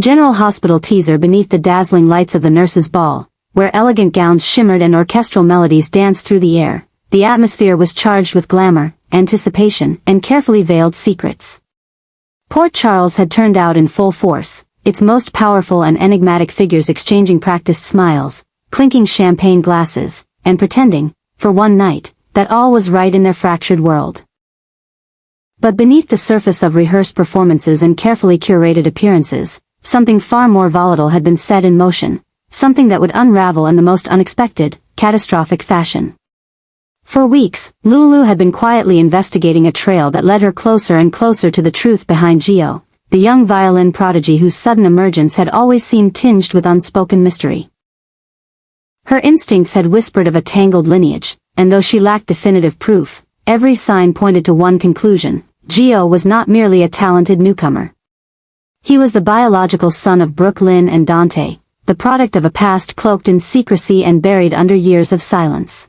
General Hospital teaser beneath the dazzling lights of the nurses' ball, where elegant gowns shimmered and orchestral melodies danced through the air. The atmosphere was charged with glamour, anticipation, and carefully veiled secrets. Port Charles had turned out in full force, its most powerful and enigmatic figures exchanging practiced smiles, clinking champagne glasses, and pretending, for one night, that all was right in their fractured world. But beneath the surface of rehearsed performances and carefully curated appearances, something far more volatile had been set in motion, something that would unravel in the most unexpected, catastrophic fashion. For weeks, Lulu had been quietly investigating a trail that led her closer and closer to the truth behind Gio, the young violin prodigy whose sudden emergence had always seemed tinged with unspoken mystery. Her instincts had whispered of a tangled lineage, and though she lacked definitive proof, every sign pointed to one conclusion: Gio was not merely a talented newcomer. He was the biological son of Brooklyn and Dante, the product of a past cloaked in secrecy and buried under years of silence.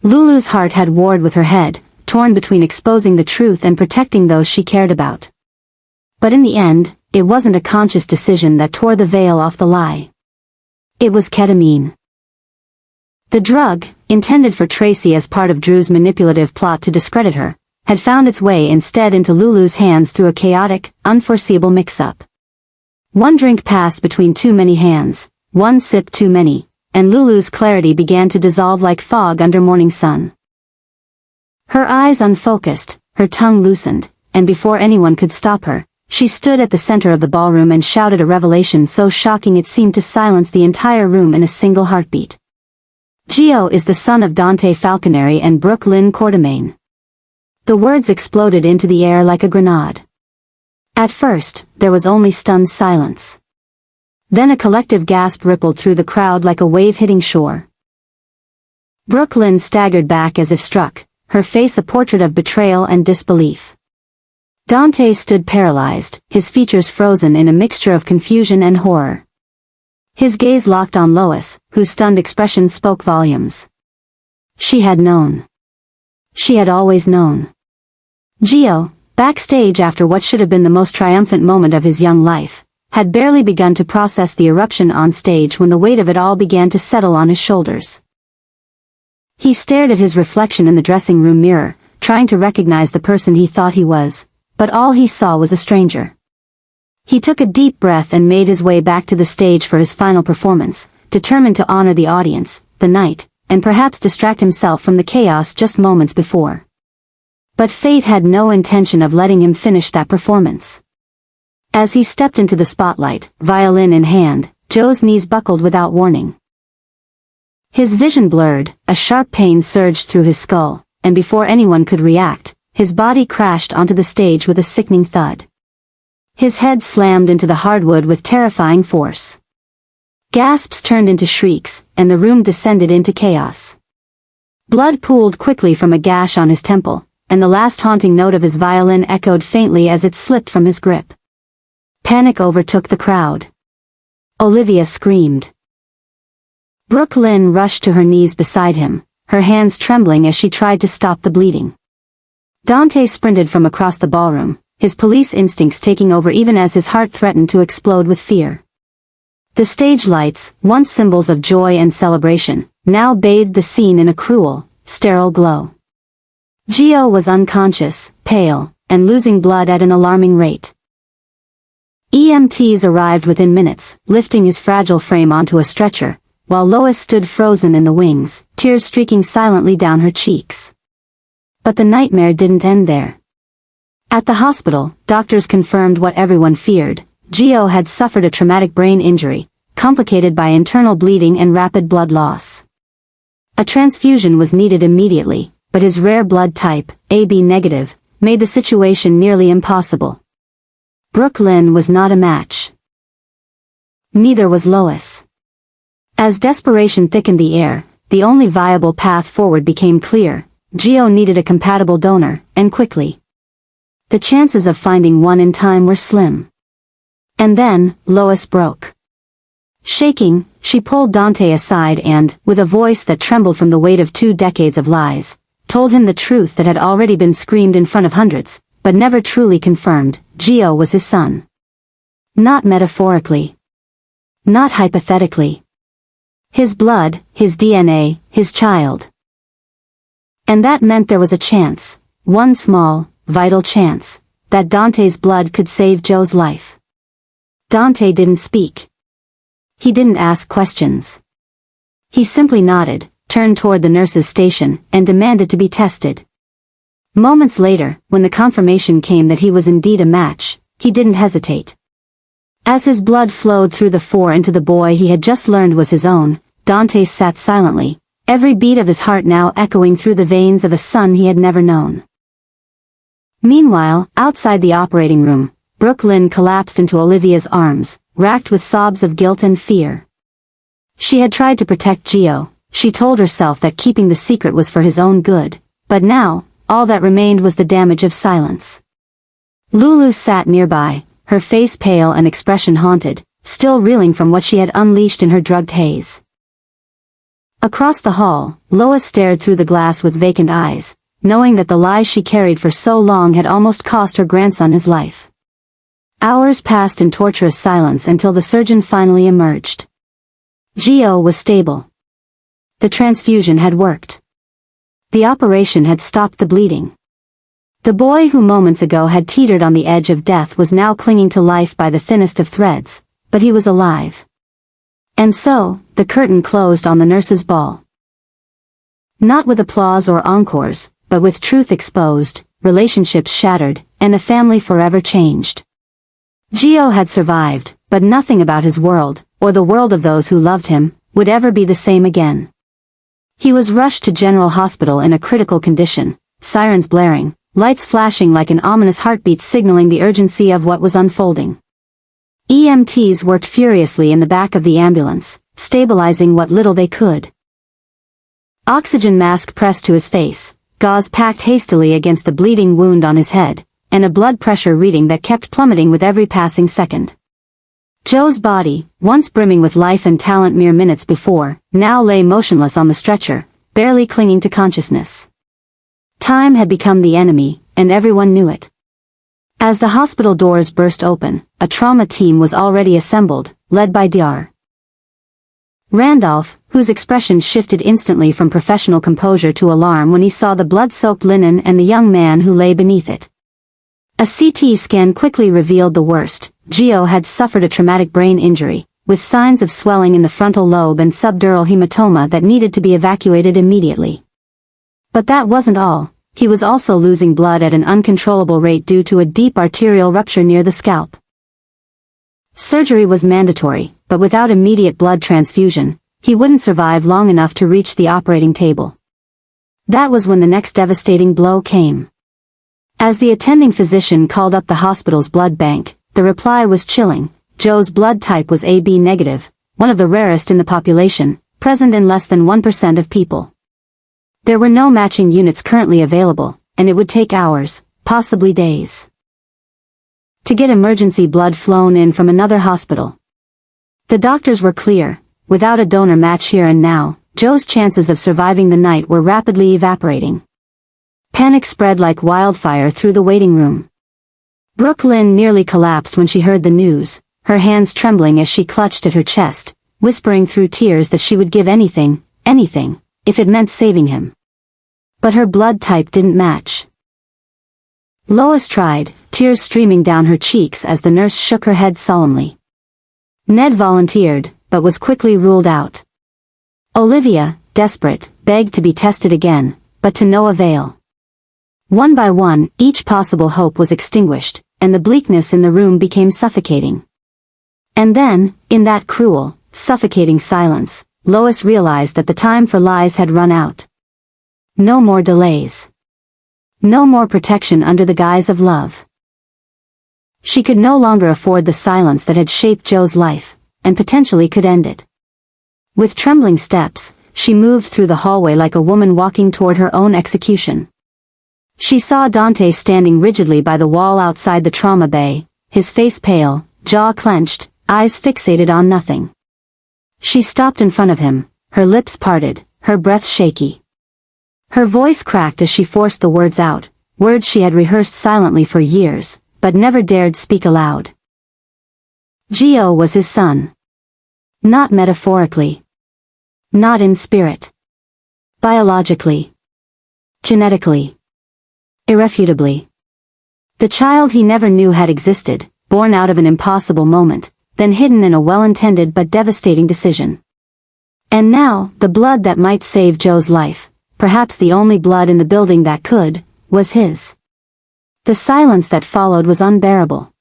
Lulu's heart had warred with her head, torn between exposing the truth and protecting those she cared about. But in the end, it wasn't a conscious decision that tore the veil off the lie. It was ketamine. The drug, intended for Tracy as part of Drew's manipulative plot to discredit her, had found its way instead into Lulu's hands through a chaotic, unforeseeable mix-up. One drink passed between too many hands, one sip too many, and Lulu's clarity began to dissolve like fog under morning sun. Her eyes unfocused, her tongue loosened, and before anyone could stop her, she stood at the center of the ballroom and shouted a revelation so shocking it seemed to silence the entire room in a single heartbeat. Gio is the son of Dante Falconeri and Brooklyn Quartermain. The words exploded into the air like a grenade. At first, there was only stunned silence. Then a collective gasp rippled through the crowd like a wave hitting shore. Brooklyn staggered back as if struck, her face a portrait of betrayal and disbelief. Dante stood paralyzed, his features frozen in a mixture of confusion and horror. His gaze locked on Lois, whose stunned expression spoke volumes. She had known. She had always known. Gio, backstage after what should have been the most triumphant moment of his young life, had barely begun to process the eruption on stage when the weight of it all began to settle on his shoulders. He stared at his reflection in the dressing room mirror, trying to recognize the person he thought he was, but all he saw was a stranger. He took a deep breath and made his way back to the stage for his final performance, determined to honor the audience, the night, and perhaps distract himself from the chaos just moments before. But fate had no intention of letting him finish that performance. As he stepped into the spotlight, violin in hand, Joe's knees buckled without warning. His vision blurred, a sharp pain surged through his skull, and before anyone could react, his body crashed onto the stage with a sickening thud. His head slammed into the hardwood with terrifying force. Gasps turned into shrieks, and the room descended into chaos. Blood pooled quickly from a gash on his temple, and the last haunting note of his violin echoed faintly as it slipped from his grip. Panic overtook the crowd. Olivia screamed. Brooklyn rushed to her knees beside him, her hands trembling as she tried to stop the bleeding. Dante sprinted from across the ballroom, his police instincts taking over even as his heart threatened to explode with fear. The stage lights, once symbols of joy and celebration, now bathed the scene in a cruel, sterile glow. Gio was unconscious, pale, and losing blood at an alarming rate. EMTs arrived within minutes, lifting his fragile frame onto a stretcher, while Lois stood frozen in the wings, tears streaking silently down her cheeks. But the nightmare didn't end there. At the hospital, doctors confirmed what everyone feared: Gio had suffered a traumatic brain injury, complicated by internal bleeding and rapid blood loss. A transfusion was needed immediately, but his rare blood type, AB negative, made the situation nearly impossible. Brooklyn was not a match. Neither was Lois. As desperation thickened the air, the only viable path forward became clear: Gio needed a compatible donor, and quickly. The chances of finding one in time were slim. And then, Lois broke. Shaking, she pulled Dante aside and, with a voice that trembled from the weight of 2 decades of lies, told him the truth that had already been screamed in front of hundreds, but never truly confirmed: Gio was his son. Not metaphorically. Not hypothetically. His blood, his DNA, his child. And that meant there was a chance, one small, vital chance, that Dante's blood could save Joe's life. Dante didn't speak. He didn't ask questions. He simply nodded, turned toward the nurse's station, and demanded to be tested. Moments later, when the confirmation came that he was indeed a match, he didn't hesitate. As his blood flowed through the fore into the boy he had just learned was his own, Dante sat silently, every beat of his heart now echoing through the veins of a son he had never known. Meanwhile, outside the operating room, Brooklyn collapsed into Olivia's arms, racked with sobs of guilt and fear. She had tried to protect Gio, she told herself that keeping the secret was for his own good, but now, all that remained was the damage of silence. Lulu sat nearby, her face pale and expression haunted, still reeling from what she had unleashed in her drugged haze. Across the hall, Lois stared through the glass with vacant eyes, knowing that the lies she carried for so long had almost cost her grandson his life. Hours passed in torturous silence until the surgeon finally emerged. Gio was stable. The transfusion had worked. The operation had stopped the bleeding. The boy who moments ago had teetered on the edge of death was now clinging to life by the thinnest of threads, but he was alive. And so, the curtain closed on the nurse's ball. Not with applause or encores, but with truth exposed, relationships shattered, and a family forever changed. Gio had survived, but nothing about his world, or the world of those who loved him, would ever be the same again. He was rushed to General Hospital in a critical condition, sirens blaring, lights flashing like an ominous heartbeat signaling the urgency of what was unfolding. EMTs worked furiously in the back of the ambulance, stabilizing what little they could. Oxygen mask pressed to his face, gauze packed hastily against the bleeding wound on his head, and a blood pressure reading that kept plummeting with every passing second. Joe's body, once brimming with life and talent mere minutes before, now lay motionless on the stretcher, barely clinging to consciousness. Time had become the enemy, and everyone knew it. As the hospital doors burst open, a trauma team was already assembled, led by Dr. Randolph, whose expression shifted instantly from professional composure to alarm when he saw the blood-soaked linen and the young man who lay beneath it. A CT scan quickly revealed the worst. Gio had suffered a traumatic brain injury, with signs of swelling in the frontal lobe and subdural hematoma that needed to be evacuated immediately. But that wasn't all. He was also losing blood at an uncontrollable rate due to a deep arterial rupture near the scalp. Surgery was mandatory, but without immediate blood transfusion, he wouldn't survive long enough to reach the operating table. That was when the next devastating blow came. As the attending physician called up the hospital's blood bank, the reply was chilling. Joe's blood type was AB negative, one of the rarest in the population, present in less than 1% of people. There were no matching units currently available, and it would take hours, possibly days, to get emergency blood flown in from another hospital. The doctors were clear: without a donor match here and now, Joe's chances of surviving the night were rapidly evaporating. Panic spread like wildfire through the waiting room. Brooklyn nearly collapsed when she heard the news, her hands trembling as she clutched at her chest, whispering through tears that she would give anything, if it meant saving him. But her blood type didn't match. Lois tried, tears streaming down her cheeks as the nurse shook her head solemnly. Ned volunteered, but was quickly ruled out. Olivia, desperate, begged to be tested again, but to no avail. One by one, each possible hope was extinguished, and the bleakness in the room became suffocating. And then, in that cruel, suffocating silence, Lois realized that the time for lies had run out. No more delays. No more protection under the guise of love. She could no longer afford the silence that had shaped Joe's life, and potentially could end it. With trembling steps, she moved through the hallway like a woman walking toward her own execution. She saw Dante standing rigidly by the wall outside the trauma bay, his face pale, jaw clenched, eyes fixated on nothing. She stopped in front of him, her lips parted, her breath shaky. Her voice cracked as she forced the words out, words she had rehearsed silently for years, but never dared speak aloud. Gio was his son. Not metaphorically. Not in spirit. Biologically. Genetically. Irrefutably. The child he never knew had existed, born out of an impossible moment, then hidden in a well-intended but devastating decision. And now, the blood that might save Joe's life, perhaps the only blood in the building that could, was his. The silence that followed was unbearable.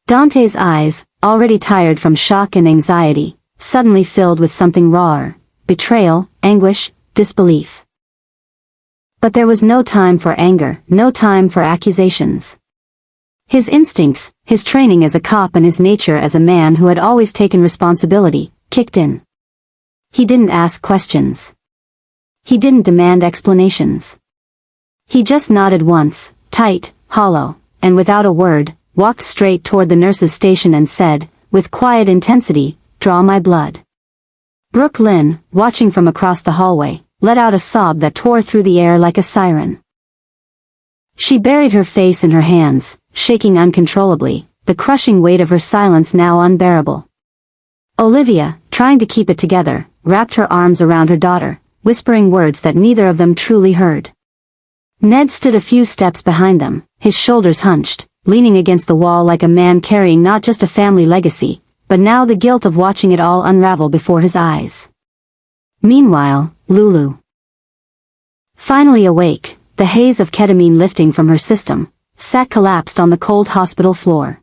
Dante's eyes, already tired from shock and anxiety, suddenly filled with something rawer: betrayal, anguish, disbelief. But there was no time for anger, no time for accusations. His instincts, his training as a cop and his nature as a man who had always taken responsibility, kicked in. He didn't ask questions. He didn't demand explanations. He just nodded once, tight, hollow, and without a word, walked straight toward the nurse's station and said, with quiet intensity, "Draw my blood." Brooke Lynn, watching from across the hallway, let out a sob that tore through the air like a siren. She buried her face in her hands, shaking uncontrollably, the crushing weight of her silence now unbearable. Olivia, trying to keep it together, wrapped her arms around her daughter, whispering words that neither of them truly heard. Ned stood a few steps behind them, his shoulders hunched, leaning against the wall like a man carrying not just a family legacy, but now the guilt of watching it all unravel before his eyes. Meanwhile, Lulu, finally awake, the haze of ketamine lifting from her system, sat collapsed on the cold hospital floor.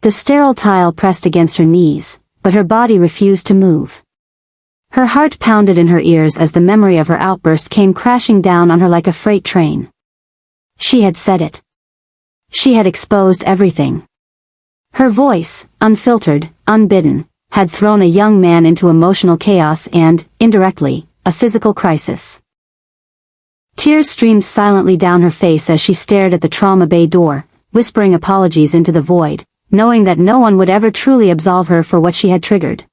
The sterile tile pressed against her knees, but her body refused to move. Her heart pounded in her ears as the memory of her outburst came crashing down on her like a freight train. She had said it. She had exposed everything. Her voice, unfiltered, unbidden, had thrown a young man into emotional chaos and, indirectly, a physical crisis. Tears streamed silently down her face as she stared at the trauma bay door, whispering apologies into the void, knowing that no one would ever truly absolve her for what she had triggered.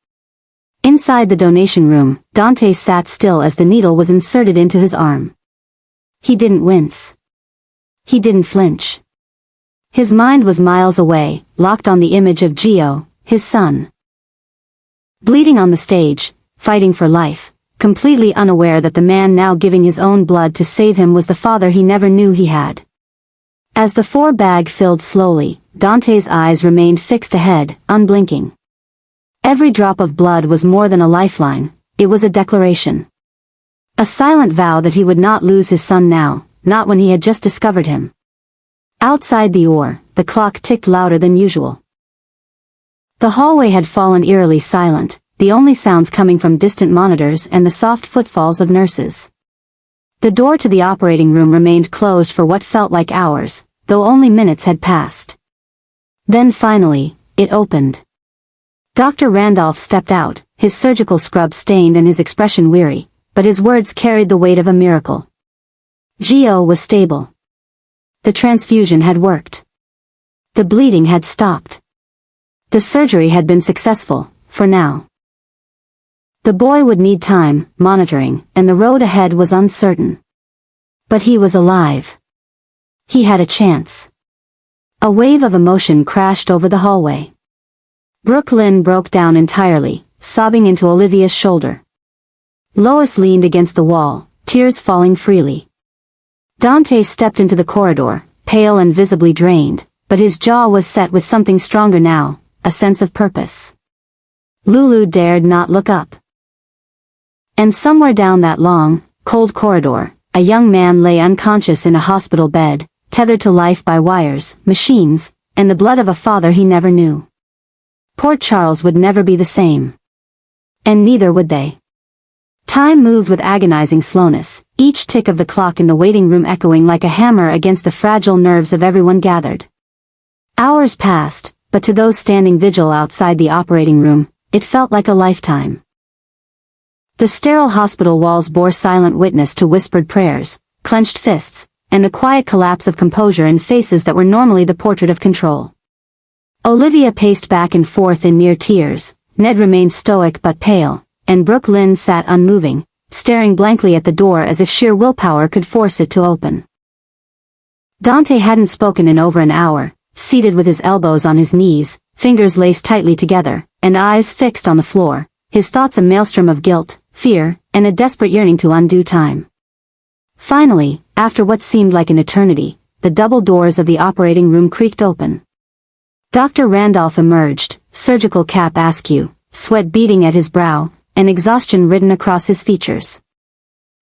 Inside the donation room, Dante sat still as the needle was inserted into his arm. He didn't wince. He didn't flinch. His mind was miles away, locked on the image of Gio, his son. Bleeding on the stage, fighting for life, completely unaware that the man now giving his own blood to save him was the father he never knew he had. As the bag filled slowly, Dante's eyes remained fixed ahead, unblinking. Every drop of blood was more than a lifeline, it was a declaration. A silent vow that he would not lose his son now, not when he had just discovered him. Outside the clock ticked louder than usual. The hallway had fallen eerily silent, the only sounds coming from distant monitors and the soft footfalls of nurses. The door to the operating room remained closed for what felt like hours, though only minutes had passed. Then finally, it opened. Dr. Randolph stepped out, his surgical scrub stained and his expression weary, but his words carried the weight of a miracle. Gio was stable. The transfusion had worked. The bleeding had stopped. The surgery had been successful, for now. The boy would need time, monitoring, and the road ahead was uncertain. But he was alive. He had a chance. A wave of emotion crashed over the hallway. Brooke Lynn broke down entirely, sobbing into Olivia's shoulder. Lois leaned against the wall, tears falling freely. Dante stepped into the corridor, pale and visibly drained, but his jaw was set with something stronger now, a sense of purpose. Lulu dared not look up. And somewhere down that long, cold corridor, a young man lay unconscious in a hospital bed, tethered to life by wires, machines, and the blood of a father he never knew. Poor Charles would never be the same. And neither would they. Time moved with agonizing slowness, each tick of the clock in the waiting room echoing like a hammer against the fragile nerves of everyone gathered. Hours passed, but to those standing vigil outside the operating room, it felt like a lifetime. The sterile hospital walls bore silent witness to whispered prayers, clenched fists, and the quiet collapse of composure in faces that were normally the portrait of control. Olivia paced back and forth in near tears, Ned remained stoic but pale, and Brooke Lynn sat unmoving, staring blankly at the door as if sheer willpower could force it to open. Dante hadn't spoken in over an hour, seated with his elbows on his knees, fingers laced tightly together, and eyes fixed on the floor, his thoughts a maelstrom of guilt, fear, and a desperate yearning to undo time. Finally, after what seemed like an eternity, the double doors of the operating room creaked open. Dr. Randolph emerged, surgical cap askew, sweat beading at his brow, and exhaustion written across his features.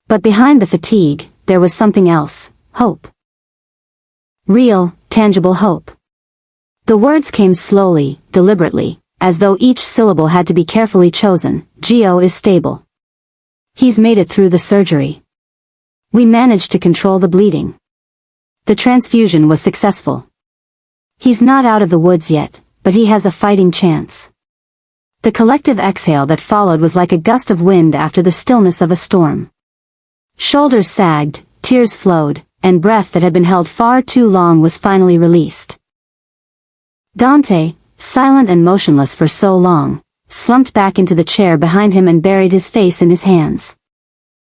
But behind the fatigue, there was something else, hope. Real, tangible hope. The words came slowly, deliberately, as though each syllable had to be carefully chosen. Gio is stable. He's made it through the surgery. We managed to control the bleeding. The transfusion was successful. He's not out of the woods yet, but he has a fighting chance. The collective exhale that followed was like a gust of wind after the stillness of a storm. Shoulders sagged, tears flowed, and breath that had been held far too long was finally released. Dante, silent and motionless for so long, slumped back into the chair behind him and buried his face in his hands.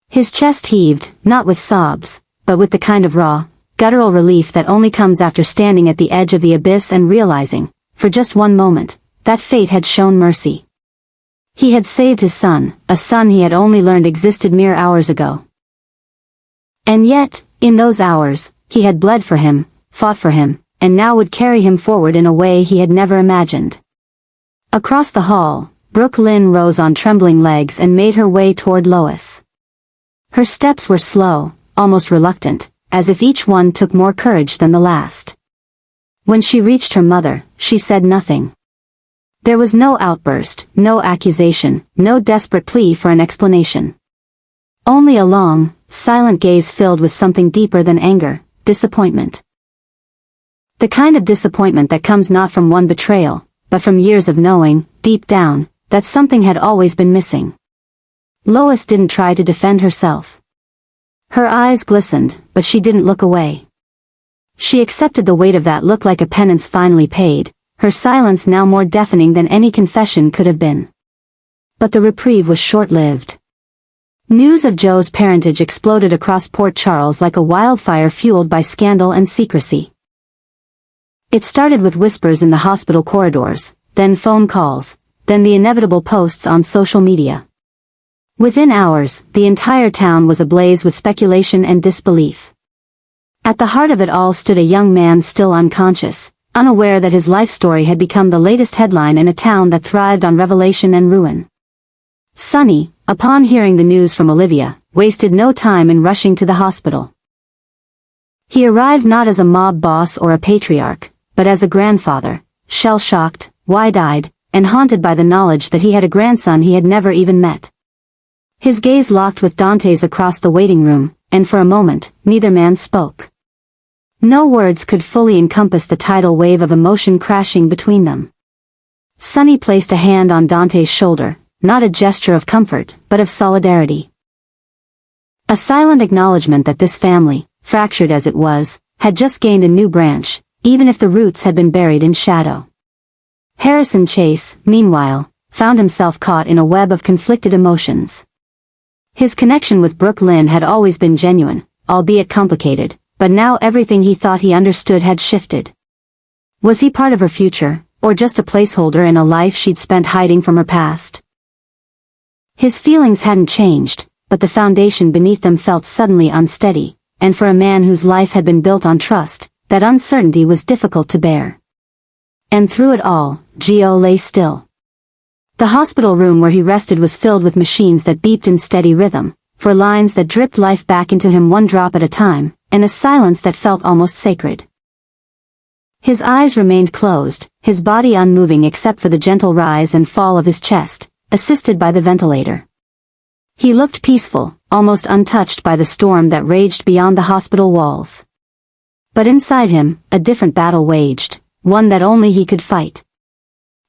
His chest heaved, not with sobs, but with the kind of raw, guttural relief that only comes after standing at the edge of the abyss and realizing, for just one moment, that fate had shown mercy. He had saved his son, a son he had only learned existed mere hours ago. And yet, in those hours, he had bled for him, fought for him, and now would carry him forward in a way he had never imagined. Across the hall, Brooke Lynn rose on trembling legs and made her way toward Lois. Her steps were slow, almost reluctant, as if each one took more courage than the last. When she reached her mother, she said nothing. There was no outburst, no accusation, no desperate plea for an explanation. Only a long, silent gaze filled with something deeper than anger, disappointment. The kind of disappointment that comes not from one betrayal, but from years of knowing, deep down, that something had always been missing. Lois didn't try to defend herself. Her eyes glistened, but she didn't look away. She accepted the weight of that look like a penance finally paid, her silence now more deafening than any confession could have been. But the reprieve was short-lived. News of Joe's parentage exploded across Port Charles like a wildfire fueled by scandal and secrecy. It started with whispers in the hospital corridors, then phone calls, then the inevitable posts on social media. Within hours, the entire town was ablaze with speculation and disbelief. At the heart of it all stood a young man still unconscious, unaware that his life story had become the latest headline in a town that thrived on revelation and ruin. Sonny, upon hearing the news from Olivia, wasted no time in rushing to the hospital. He arrived not as a mob boss or a patriarch, but as a grandfather, shell-shocked, wide-eyed, and haunted by the knowledge that he had a grandson he had never even met. His gaze locked with Dante's across the waiting room, and for a moment, neither man spoke. No words could fully encompass the tidal wave of emotion crashing between them. Sonny placed a hand on Dante's shoulder, not a gesture of comfort, but of solidarity. A silent acknowledgement that this family, fractured as it was, had just gained a new branch, even if the roots had been buried in shadow. Harrison Chase, meanwhile, found himself caught in a web of conflicted emotions. His connection with Brooke Lynn had always been genuine, albeit complicated, but now everything he thought he understood had shifted. Was he part of her future, or just a placeholder in a life she'd spent hiding from her past? His feelings hadn't changed, but the foundation beneath them felt suddenly unsteady, and for a man whose life had been built on trust, that uncertainty was difficult to bear. And through it all, Gio lay still. The hospital room where he rested was filled with machines that beeped in steady rhythm, for lines that dripped life back into him one drop at a time, and a silence that felt almost sacred. His eyes remained closed, his body unmoving except for the gentle rise and fall of his chest, assisted by the ventilator. He looked peaceful, almost untouched by the storm that raged beyond the hospital walls. But inside him, a different battle waged, one that only he could fight.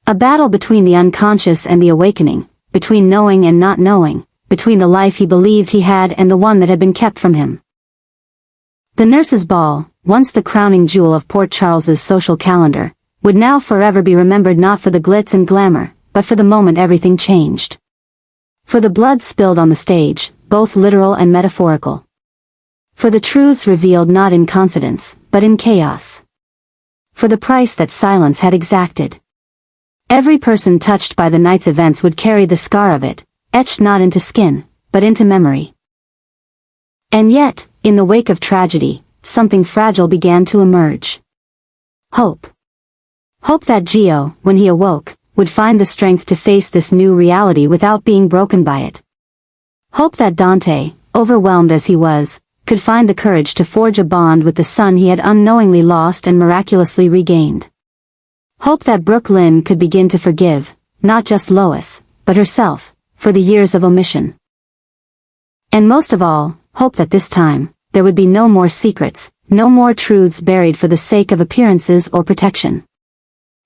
A battle between the unconscious and the awakening, between knowing and not knowing, between the life he believed he had and the one that had been kept from him. The nurses' ball, once the crowning jewel of Port Charles's social calendar, would now forever be remembered not for the glitz and glamour, but for the moment everything changed. For the blood spilled on the stage, both literal and metaphorical. For the truths revealed not in confidence, but in chaos. For the price that silence had exacted. Every person touched by the night's events would carry the scar of it, etched not into skin, but into memory. And yet, in the wake of tragedy, something fragile began to emerge. Hope. Hope that Gio, when he awoke, would find the strength to face this new reality without being broken by it. Hope that Dante, overwhelmed as he was, could find the courage to forge a bond with the son he had unknowingly lost and miraculously regained. Hope that Brooklyn could begin to forgive, not just Lois, but herself, for the years of omission. And most of all, hope that this time, there would be no more secrets, no more truths buried for the sake of appearances or protection.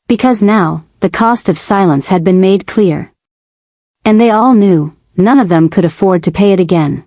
Because now, the cost of silence had been made clear. And they all knew, none of them could afford to pay it again.